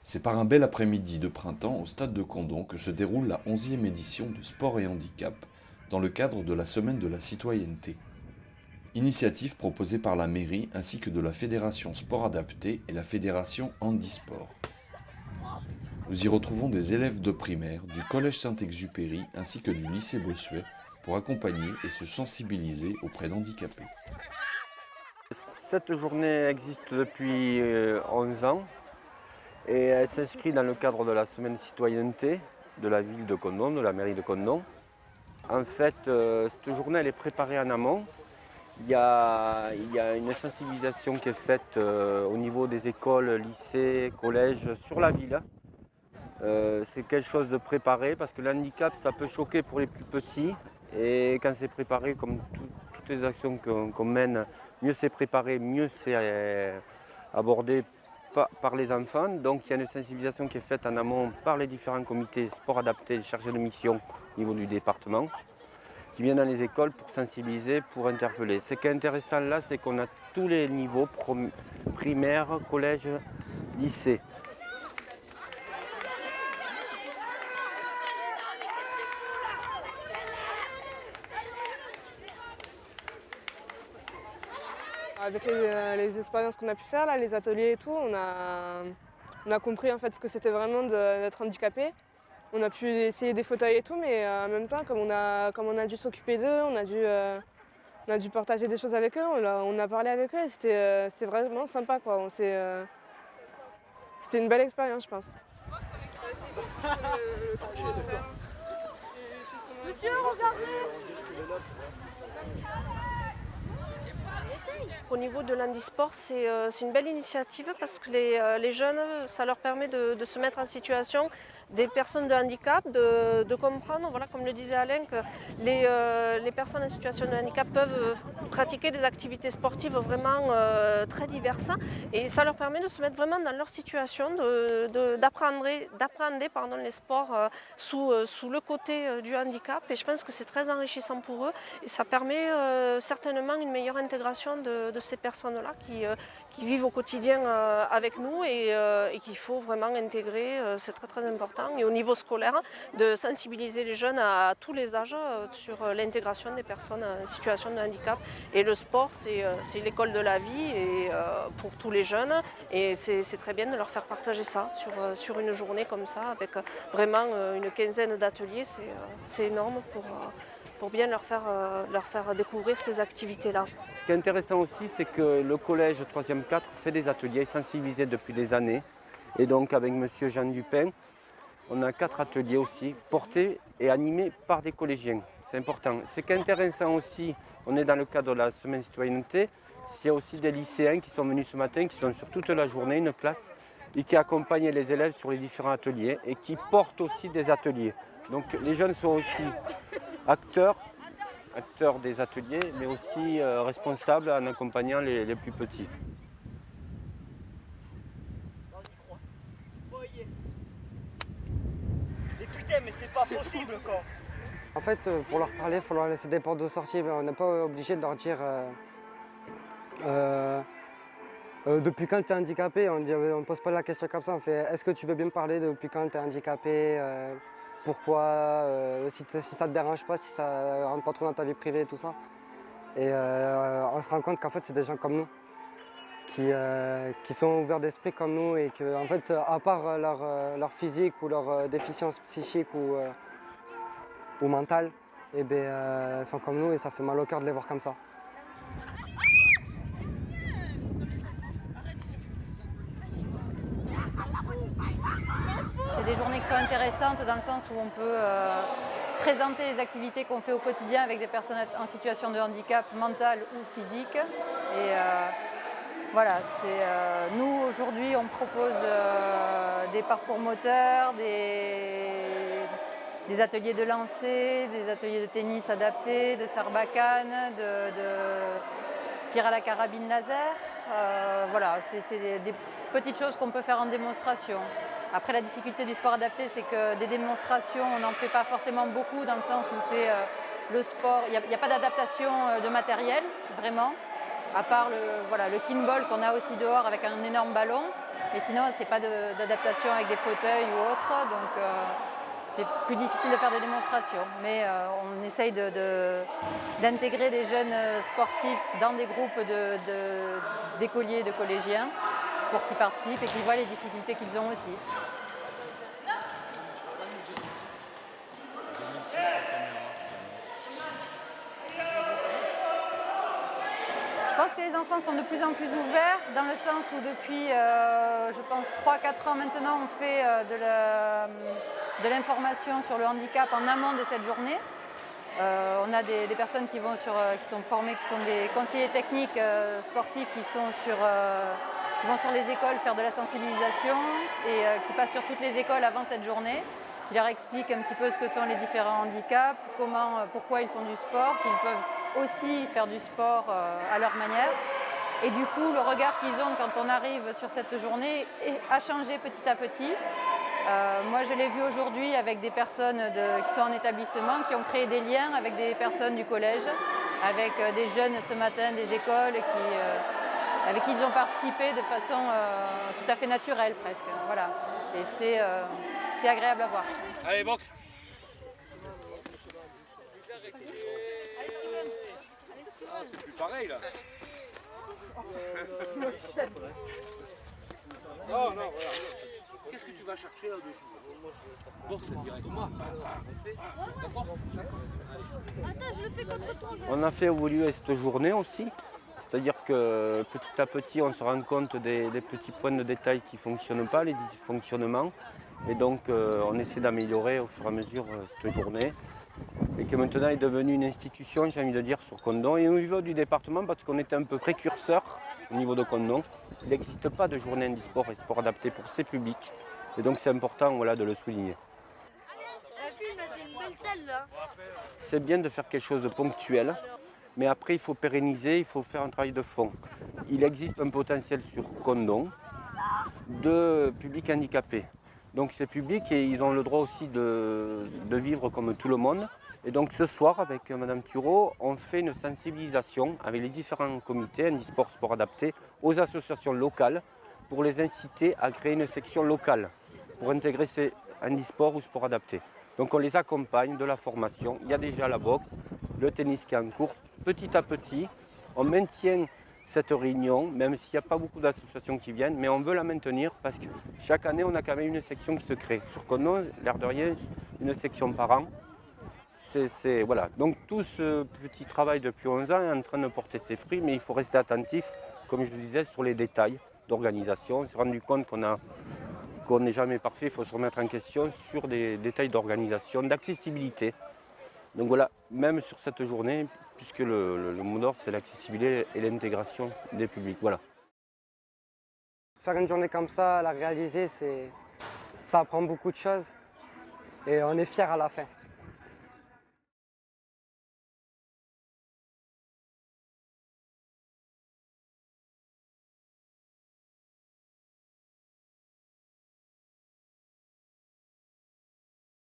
C'est par un bel après-midi de printemps au stade de Condom que se déroule la 11e édition de Sport et Handicap, dans le cadre de la Semaine de la Citoyenneté. Initiative proposée par la mairie ainsi que de la Fédération Sport Adapté et la Fédération Handisport. Nous y retrouvons des élèves de primaire, du Collège Saint-Exupéry ainsi que du lycée Bossuet pour accompagner et se sensibiliser auprès d'handicapés. Cette journée existe depuis 11 ans et elle s'inscrit dans le cadre de la semaine citoyenneté de la ville de Condom, de la mairie de Condom. En fait, cette journée elle est préparée en amont. Il y a une sensibilisation qui est faite au niveau des écoles, lycées, collèges sur la ville. C'est quelque chose de préparé parce que l'handicap ça peut choquer pour les plus petits et quand c'est préparé comme toutes les actions qu'on mène, mieux c'est préparé, mieux c'est abordé par les enfants. Donc il y a une sensibilisation qui est faite en amont par les différents comités sport adaptés, chargés de mission au niveau du département, qui viennent dans les écoles pour sensibiliser, pour interpeller. Ce qui est intéressant là, c'est qu'on a tous les niveaux, primaire, collège, lycée. Avec les expériences qu'on a pu faire, là, les ateliers et tout, on a compris en fait ce que c'était vraiment d'être handicapé. On a pu essayer des fauteuils et tout, mais en même temps, comme on a dû s'occuper d'eux, on a dû partager des choses avec eux, on a parlé avec eux et c'était vraiment sympa, quoi. C'était une belle expérience, je pense. Monsieur, regardez! Au niveau de l'handisport, c'est une belle initiative parce que les jeunes, ça leur permet de se mettre en situation, des personnes de handicap, de comprendre, voilà, comme le disait Alain, que les personnes en situation de handicap peuvent pratiquer des activités sportives vraiment très diverses et ça leur permet de se mettre vraiment dans leur situation, d'apprendre les sports sous le côté du handicap et je pense que c'est très enrichissant pour eux et ça permet certainement une meilleure intégration de ces personnes-là qui vivent au quotidien avec nous et qu'il faut vraiment intégrer, c'est très très important. Et au niveau scolaire, de sensibiliser les jeunes à tous les âges sur l'intégration des personnes en situation de handicap. Et le sport, c'est l'école de la vie et, pour tous les jeunes et c'est très bien de leur faire partager ça sur une journée comme ça avec vraiment une quinzaine d'ateliers, c'est énorme pour bien leur faire découvrir ces activités-là. Ce qui est intéressant aussi, c'est que le collège 3e 4 fait des ateliers sensibilisés depuis des années. Et donc avec M. Jean Dupin, on a 4 ateliers aussi, portés et animés par des collégiens. C'est important. Ce qui est intéressant aussi, on est dans le cadre de la semaine citoyenneté, il y a aussi des lycéens qui sont venus ce matin, qui sont sur toute la journée, une classe, et qui accompagnent les élèves sur les différents ateliers et qui portent aussi des ateliers. Donc les jeunes sont aussi acteurs des ateliers, mais aussi responsables en accompagnant les plus petits. Mais putain, mais c'est pas possible quoi. En fait, pour leur parler, il faut leur laisser des portes de sortie. On n'est pas obligé de leur dire depuis quand tu es handicapé. On ne pose pas la question comme ça. On fait est-ce que tu veux bien me parler depuis quand tu es handicapé, pourquoi, si ça ne te dérange pas, si ça ne rentre pas trop dans ta vie privée, tout ça. Et on se rend compte qu'en fait, c'est des gens comme nous, qui sont ouverts d'esprit comme nous et que, en fait, à part leur physique ou leur déficience psychique ou mentale, eh bien, sont comme nous et ça fait mal au cœur de les voir comme ça. C'est des journées qui sont intéressantes dans le sens où on peut présenter les activités qu'on fait au quotidien avec des personnes en situation de handicap mental ou physique. Et voilà, nous aujourd'hui on propose des parcours moteurs, des ateliers de lancer, des ateliers de tennis adaptés, de sarbacane, de tir à la carabine laser. Voilà, c'est des petites choses qu'on peut faire en démonstration. Après, la difficulté du sport adapté, c'est que des démonstrations, on n'en fait pas forcément beaucoup dans le sens où c'est le sport, il n'y a pas d'adaptation de matériel, vraiment, à part le kinball qu'on a aussi dehors avec un énorme ballon. Mais sinon, c'est pas d'adaptation avec des fauteuils ou autre, donc c'est plus difficile de faire des démonstrations. Mais on essaye d'intégrer des jeunes sportifs dans des groupes d'écoliers et de collégiens pour qu'ils participent et qu'ils voient les difficultés qu'ils ont aussi. Je pense que les enfants sont de plus en plus ouverts dans le sens où depuis, je pense, 3-4 ans maintenant, on fait de l'information sur le handicap en amont de cette journée. On a des personnes qui sont formées, qui sont des conseillers techniques sportifs qui vont sur les écoles faire de la sensibilisation et qui passent sur toutes les écoles avant cette journée, qui leur expliquent un petit peu ce que sont les différents handicaps, pourquoi ils font du sport, qu'ils peuvent aussi faire du sport à leur manière. Et du coup, le regard qu'ils ont quand on arrive sur cette journée a changé petit à petit. Moi, je l'ai vu aujourd'hui avec des personnes qui sont en établissement, qui ont créé des liens avec des personnes du collège, avec des jeunes ce matin des écoles avec qui ils ont participé de façon tout à fait naturelle presque. Voilà. Et c'est agréable à voir. Allez, boxe. Ah, c'est plus pareil là. Non, voilà. Qu'est-ce que tu vas chercher là-dessous? Boxe directement. D'accord? Attends, je le fais contre toi. On a fait évoluer cette journée aussi. C'est-à-dire que petit à petit, on se rend compte des petits points de détail qui ne fonctionnent pas, les dysfonctionnements. Et donc, on essaie d'améliorer au fur et à mesure cette journée. Et que maintenant est devenue une institution, j'ai envie de dire, sur Condom. Et au niveau du département, parce qu'on était un peu précurseur au niveau de Condom, il n'existe pas de journée handisport et sport adapté pour ces publics. Et donc, c'est important de le souligner. C'est une belle selle là. C'est bien de faire quelque chose de ponctuel. Mais après, il faut pérenniser, il faut faire un travail de fond. Il existe un potentiel sur Condom de publics handicapés. Donc ces publics, ils ont le droit aussi de vivre comme tout le monde. Et donc ce soir, avec Madame Thureau, on fait une sensibilisation avec les différents comités handisport, sport adapté, aux associations locales pour les inciter à créer une section locale pour intégrer ces handisport ou sport adapté. Donc on les accompagne de la formation. Il y a déjà la boxe, le tennis qui est en cours. Petit à petit, on maintient cette réunion, même s'il n'y a pas beaucoup d'associations qui viennent, mais on veut la maintenir parce que chaque année, on a quand même une section qui se crée. Sur Condom, l'air de rien, une section par an. Voilà. Donc tout ce petit travail depuis 11 ans est en train de porter ses fruits, mais il faut rester attentif, comme je le disais, sur les détails d'organisation. On s'est rendu compte qu'on n'est jamais parfait, il faut se remettre en question sur des détails d'organisation, d'accessibilité. Donc voilà, même sur cette journée, puisque le mot d'ordre, c'est l'accessibilité et l'intégration des publics. Voilà. Faire une journée comme ça, la réaliser, ça apprend beaucoup de choses et on est fiers à la fin.